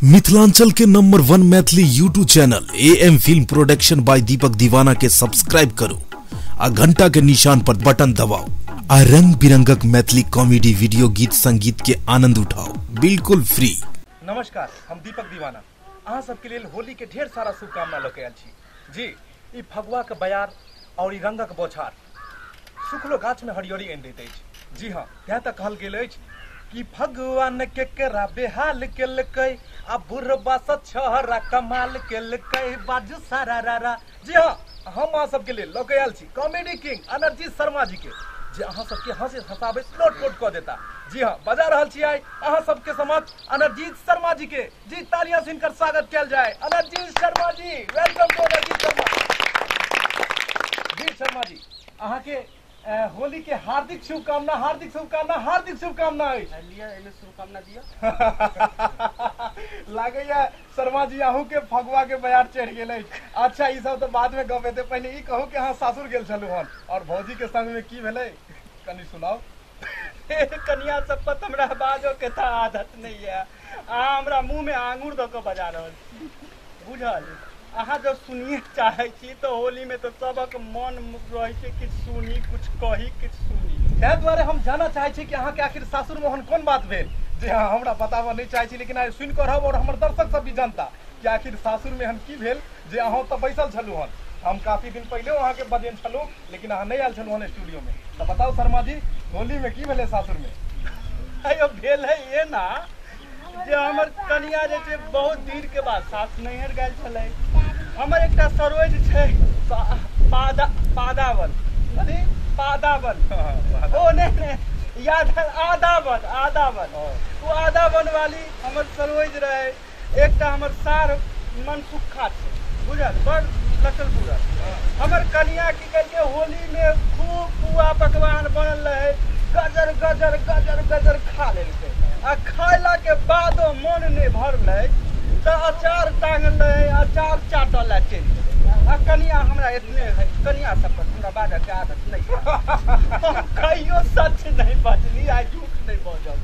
मिथिलांचल के number 1 Maithili YouTube channel AM film production by Deepak Deewana के subscribe करो आ घंटा के निशान पर बटन दबाओ आ रंग बिरंगक मैथिली कॉमेडी वीडियो गीत संगीत के आनंद उठाओ बिल्कुल फ्री। नमस्कार, हम दीपक दीवाना अहाँ सबके लिए होली के ढेर सारा शुभकामना लेके आयल छी। जी ई फगुआ के बयार और ई रंगक बौछार सुखलो गाछ में हरियरी आनि दैत अछि। जी हाँ, तें तक कहल गेल अछि कि भगवान के केरा बेहाल केलकै आ बुढ़बा से छहरा कमाल केलकै बाजू सारा रारा। जी हाँ, हम अहाँ सबके लिए लऽ के आयल छी कॉमेडी किंग एनर्जी शर्मा जी के, जे अहाँ सबके हंसे हंसाबे लोट पोट कऽ देता। जी हाँ, बजा रहल छी आइ अहाँ सबके समक्ष एनर्जी शर्मा जी के। जी तालियां सुनकर स्वागत कयल जाए energy Sharma ji. Welcome to energy Sharma. Ji Sharma ji, अहाँ के होली के हार्दिक शुभकामना, हार्दिक शुभकामना, हार्दिक शुभकामना अछि। लिया एमे शुभकामना दिया। लागैया शर्मा जी अहूँ के फगुआ के बयार चढ़ गेल अछि। अच्छा, ई सब तो बाद में गप हेतै, पहिने ई कहू कि अहाँ सासुर गेल छलू हन और भौजी के संग में की भेलै कनी सुनाओ। कनिया सब पर हमरा बाजो के था आदत नहीं है। अहाँ हमरा मुंह में आंगूर दऽ के बजा रहल छी, बुझल? अहाँ जब सुनिए चाहे छी तो होली में तो सबक मन रहे छै कि सुनी कुछ कही कुछ सुनी। ताहि दुआरे हम जानना चाहे छी कि अहाँ के आखिर सासुर में ओहन कोन बात भेल जे हाँ हमरा बताबऽ नहीं चाहे छी, लेकिन आइ सुनि कऽ रहब और हमर दर्शक सब भी जानता कि आखिर सासुर में एहन की भेल जे अहाँ तो बैसल छलू हन। हम काफी दिन पहले अहाँ के बजेन छलू, लेकिन अहाँ नहीं आयल छलू हन स्टूडियो में। तो बताओ शर्मा जी, होली में की भेलै सासुर में? अयो भेल है ये ना जे हमर कनिया जे छै बहुत दिन के बाद सास नैहर गेल छलै। हमर एकटा सरोज छै पादावन, कथी पादावन, ओ नहीं याद है आदावन। वो आदावन वाली हमर सरोज रहे। एकटा हमर सार मनसुखा छै, बुझल, बड़ लचल बुरल। हमर कनिया की कहलिए होली में खूब पुआ पकवान बनल रहे, गजर गजर गजर गजर खा लेलकै। आ खाइला के बादो मन नहीं भरलै तो अचार टांगल रहे, अचार चाटल ला चलि गेलै। आ कनिया हमरा एतने है, कनिया सब पर हमरा बाजऽ के आदत नहीं है। कहियो सच नहीं बजली, आ झूठ नहीं बजल।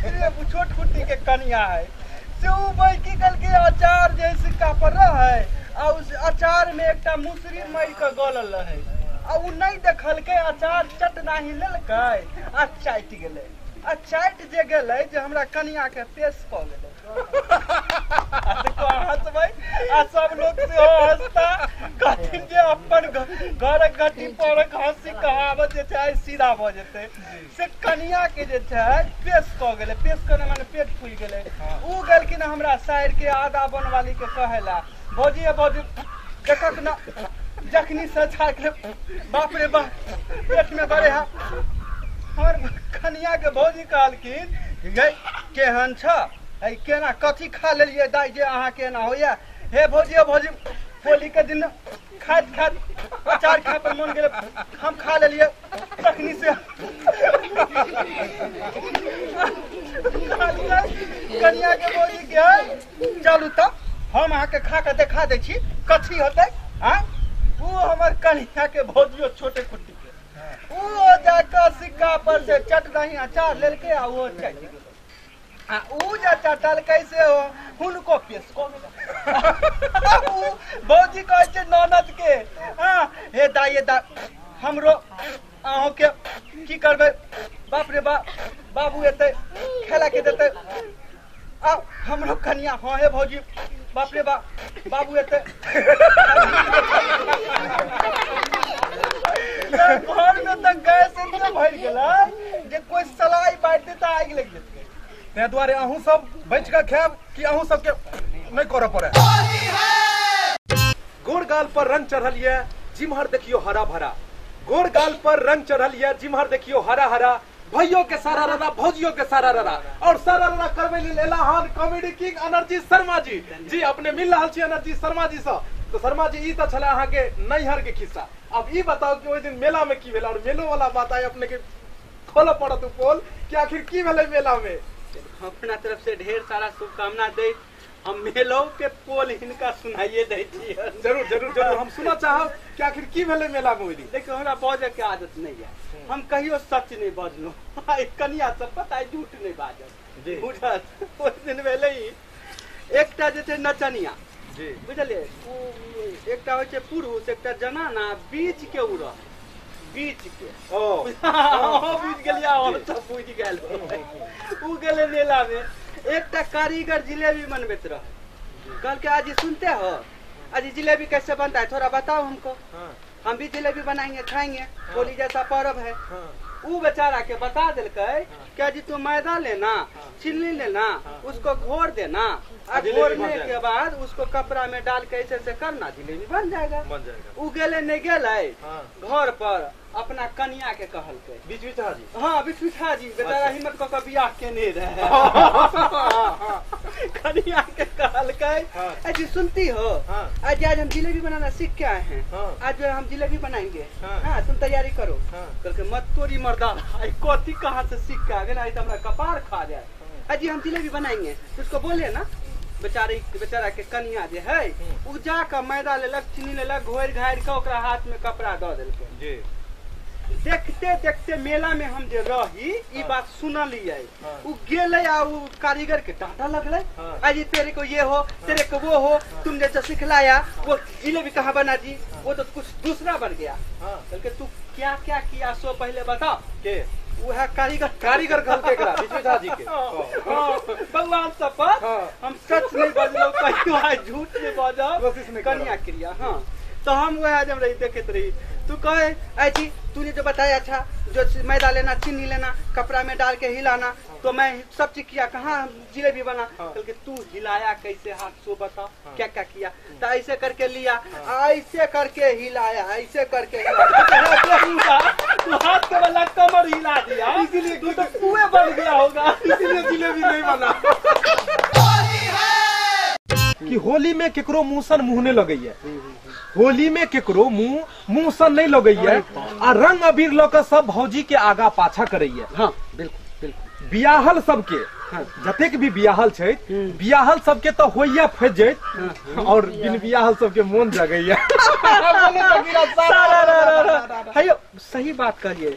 एतने छोट कुट्टी के कनिया है से उ भाई की कल के अचार जे सिक्का पर रहे आ उस अचार में एकटा मुसरी मार के गलल रहे आ उ नहीं देखलकै, अचार चटना ही लेलकै आ चाटि गेलै। आ चाटि जे गेलै जे हमरा कनिया के पेश कऽ गेलै। हंसबै आ सब लोग से हंसता कहथिन जे अपन घरक गट्टी पर हंसी कहावत जे छै सीधा भऽ जेतै। से कनिया के जे छै पेश कऽ गेलै, पेश करने माने पेट फूल गेलै। उ गेलखिन हमरा साइड के आधा बनवाली के कहेला, भौजी देखक ना जखनी से छाके बाप रे बाप पेट में बड़े है। और कनिया के भौजी कहलखिन गे केहन छ, केना कथी खा लेलिए दाई जे अहाँ केना होइया? हे भौजी होली के दिन खाइत खाइत अचार खाए पर मन गेले, हम खा लेलिए तखनी से। कनिया के भौजी के चलू तब हम अहाँ के खा के देखा दै छी कथी होतै। वो हमर कनिया के भौजियो छोटे कुट्टी के वो जाकर सिक्का पर से चट दही अचार लेलके आ वो चट गेलै। आ उ जे चटल कैसे हो हुनको पेश कऽ गेलै। भौजी कहै छै ननद के, हाँ हे दाई हमरो अहों के की करबै, बाप रे बाप बाबू एतै खेला के देतै। आ हमरो कनिया हाँ हे भौजी बाप रे बाप बाबू एतै। घर में तो गैस इतना भर गेलै जे कोई सलाई बांटते तो आगि लग जेतै। ताहि दुआरे अहूँ सब बच के खायब कि अहूँ सबके नहीं करऽ पड़े। गोड़ गाल पर रंग चढ़ल ये जिम्हर देखियो हरा भरा, गोड़ गाल पर रंग चढ़ल ये जिम्हर देखियो हरा हरा। भैयो के सारा ररा, भौजियो के सारा ररा, और सारा ररा करबे लेल एला हन कॉमेडी किंग एनर्जी शर्मा जी। जी अपने मिल रहल छी एनर्जी शर्मा जी से। तो शर्मा जी ई तो छले अहाँ के नैहर के खिस्सा। अब ई बताओ कि ओहि दिन मेला में की भेल, और मेलो वाला बात आइ अपने के खोलऽ पड़त पोल कि आखिर की भेलै मेला में। अपना तरफ से ढेर सारा शुभकामना दे, हम मेलो के पोल हिनका सुनाइए दै छी। जरूर जरूर जरूर हम सुनऽ चाहब कि आखिर की भेलै मेला में ओहि दिन। देखियो हमरा बाजऽ के आदत नहीं है, हम कहियो सच नहीं बजलहुँ। कनिया सब पता है झूठ नहीं बाजल, बुझल। ओहि दिन भेलै एकटा जे छै नचनिया जी बुझलिए एकटा होइ छै पुरुष एकटा जनाना बीच के उड़ बीच के ओ बुझ गेलिया और सब बुझ गेल उ गेले मेला में एकटा कारीगर जिलेबी बनबैत रहे कहल के आज सुनते हो आज जिलेबी कैसे बनता है थोड़ा बताओ हमको हम भी जिलेबी बनाएंगे खाएंगे होली जैसा पर्व है वो बेचारा के बता दिलकै क्या जी तू मैदा लेना चीनी लेना उसको घोर देना और घोरने के बाद उसको कपड़ा में डाल के ऐसे करना जिलेबी बन जाएगा उ गेले नहीं गेले घर पर अपना कन्या के कहलकै बिचबिठा जी हाँ बिचबिठा जी बेचारा हिम्मत कऽ बियाह केने रहे कन्या के कहलकै जी सुनती हो आज हम जिलेबी बनाना सीख के आए हैं आज हम जिलेबी बनाएंगे हाँ तुम तैयारी करो कहलकै मत तोरी मर्दा कथी कहाँ से सीख के आ गए तो हमारा कपार खा जाए आज हम जिलेबी बनाएंगे उसको बोले ना बेचारा के कन्या जे है उ जाकर मैदा लेलक चीनी लेलक घोर घारि के ओकरा हाथ में कपड़ा दऽ देलकै देखते देखते मेला में हम जे रही ई बात सुनलिए उ गेले आ उ कारीगर के डांटा लगले आज तेरे को ये हो तेरे को वो हो तुमने जो सिखलाया वो जिलेबी कहाँ बना जी वो तो कुछ दूसरा बन गया बल्कि तू क्या क्या किया सो पहले बता के वो है कारीगर बिचबिठा जी के भगवान सब हम सच नहीं बजलो कहीं झूठ नहीं बजब कन्या क्रिया हाँ तो हम वह जब रही देखते रही तू कहे ऐसी तूने जो बताया अच्छा जो मैदा लेना चीनी लेना कपड़ा में डाल के हिलाना तो मैं सब चीज किया कहाँ जिलेबी बना बल्कि तू हिलाया कैसे हाथ सो बता क्या क्या किया तो ऐसे करके लिया ऐसे करके हिलाया ऐसे करके हिलाया तू हाथ के वाला कमर हिला दिया इसीलिए तू तो कुएं बन गया होगा इसीलिए जिलेबी नहीं बना कि होली में केकरो मुँह मुहने लगे होली में केकरो मुँह सन नहीं लगे आ रंग अबीर लऽ सब भौजी के आगा पाछा करैया हाँ बिल्कुल बिल्कुल बियाहल सबके जतेक भी बियाहल छै बियाहल सबके तो होइया फँस जाइत और बिन बियाहल सबके मोन जगैया सही बात करिए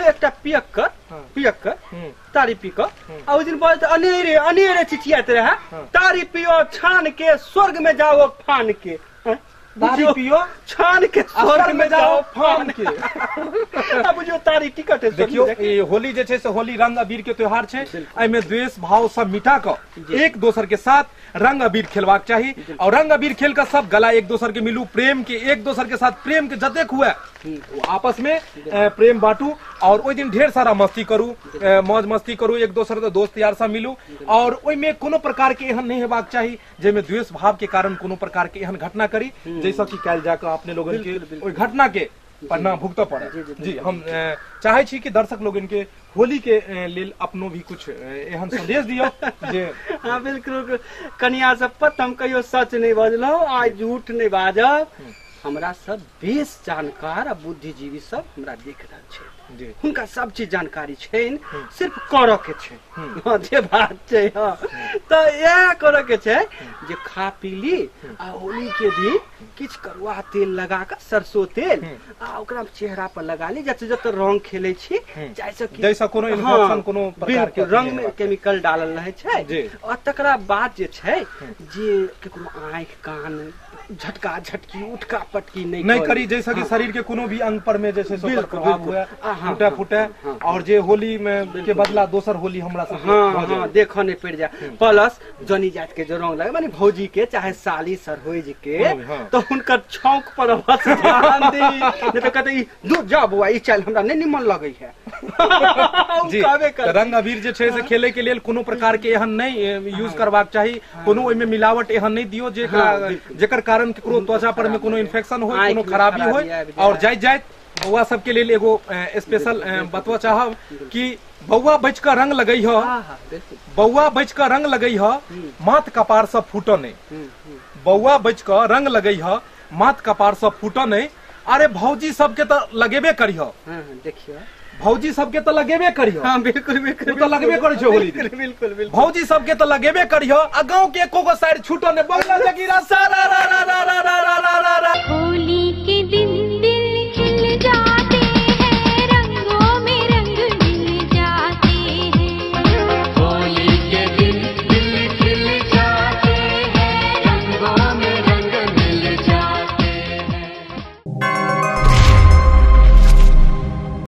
एकटा पियक्कर तारी पी कर उस दिन बोलते अनेरे चिचियाते रहे तारी पियो छान के स्वर्ग में जाओ फान के तारी पियो छान के स्वर्ग में जाओ फान के अब जो तारी टिकट है देखियो होली जे छै से होली रंग अबीर के त्योहार छै एमे द्वेष भाव सब मिटा कर एक दोसर के साथ रंग अबीर खेलवाक चाहिए और रंग अबीर खेल कर सब गला एक दोसर के मिलू प्रेम के एक दोसर के साथ प्रेम के जतेक हुए आपस में प्रेम बांटू और ओइ दिन ढेर सारा मस्ती करू मौज मस्ती करू एक दोसर के दोस्त यार सब मिलू और ओइ में कोनो प्रकार के एहन नहीं हेबाक चाहिए जेमे द्वेष भाव के कारण कोनो प्रकार के एहन घटना करी जैसा कि काल जाकर अपने लोगन के ओइ घटना के परिणाम भुगत पड़े जी हम चाहे छी कि दर्शक लोग इनके होली के लेल अपनो भी कुछ एहन संदेश दियो जे हाँ बिल्कुल कन्या सब पर हम कहियो सच नहीं बजलो आज झूठ नहीं बाजब हमरा सब बेस जानकार आ बुद्धिजीवी सब हमरा देख रहल छै हुनका सब चीज जानकारी छै सिर्फ करऽ के छै जे बात छै तो यह करऽ के छै जे खा पी ली आ होली के दिन किछ करुआ तेल लगा कर सरसों तेल आ ओकरा चेहरा पर लगा ली जैसे जत रंग खेले छी जैसा कोनो इन्फेक्शन कोनो प्रकार के रंग में केमिकल डालल रहे छै और तकरा बाद जे छै जे केकरो आँख कान झटका झटकी उठका पटकी नहीं करी जैसा कि शरीर के कोनो भी अंग पर में जैसे प्रभाव हुआ फूटे फूटे और जे होली में के बदला दोसर होली हमरा सब हाँ देखो नहीं पड़ जाए प्लस जनी जात के जो रंग लगे माने भौजी के चाहे साली सरहोज के तो उनका छौक पर ध्यान दी नहीं तो कहते दूर जा बुआ ई चल हमरा नहीं निमन लगे है जी रंग अबीर जे छै से खेले के लेल कोनो प्रकार के एहन नहीं यूज करबाक चाहिए कोनो ओइ में मिलावट एहन नहीं दियो जेकर कारण केकरो त्वचा पर में कोनो इन्फेक्शन हो कोनो खराबी हो और जाइत बउआ सबके लेल एगो स्पेशल बतवा चाहब कि बउआ बच कर रंग लगई हो बउआ बच कर रंग लगई हो माथ कपार सब फूटो नहीं बउआ बच कर रंग लगई हो माथ कपार सब फूटो नहीं अरे भौजी सबके तो लगेबे करी हो देखियो भौजी सबके तो लगेबे करियो हाँ बिल्कुल बिल्कुल तो लगबे करै छै होली बिल्कुल भौजी सबके तो लगेबे करियो आ गांव के एको गो साइड छूटो ने बगला जगीरा सारा रा रा रा रा रा रा रा होली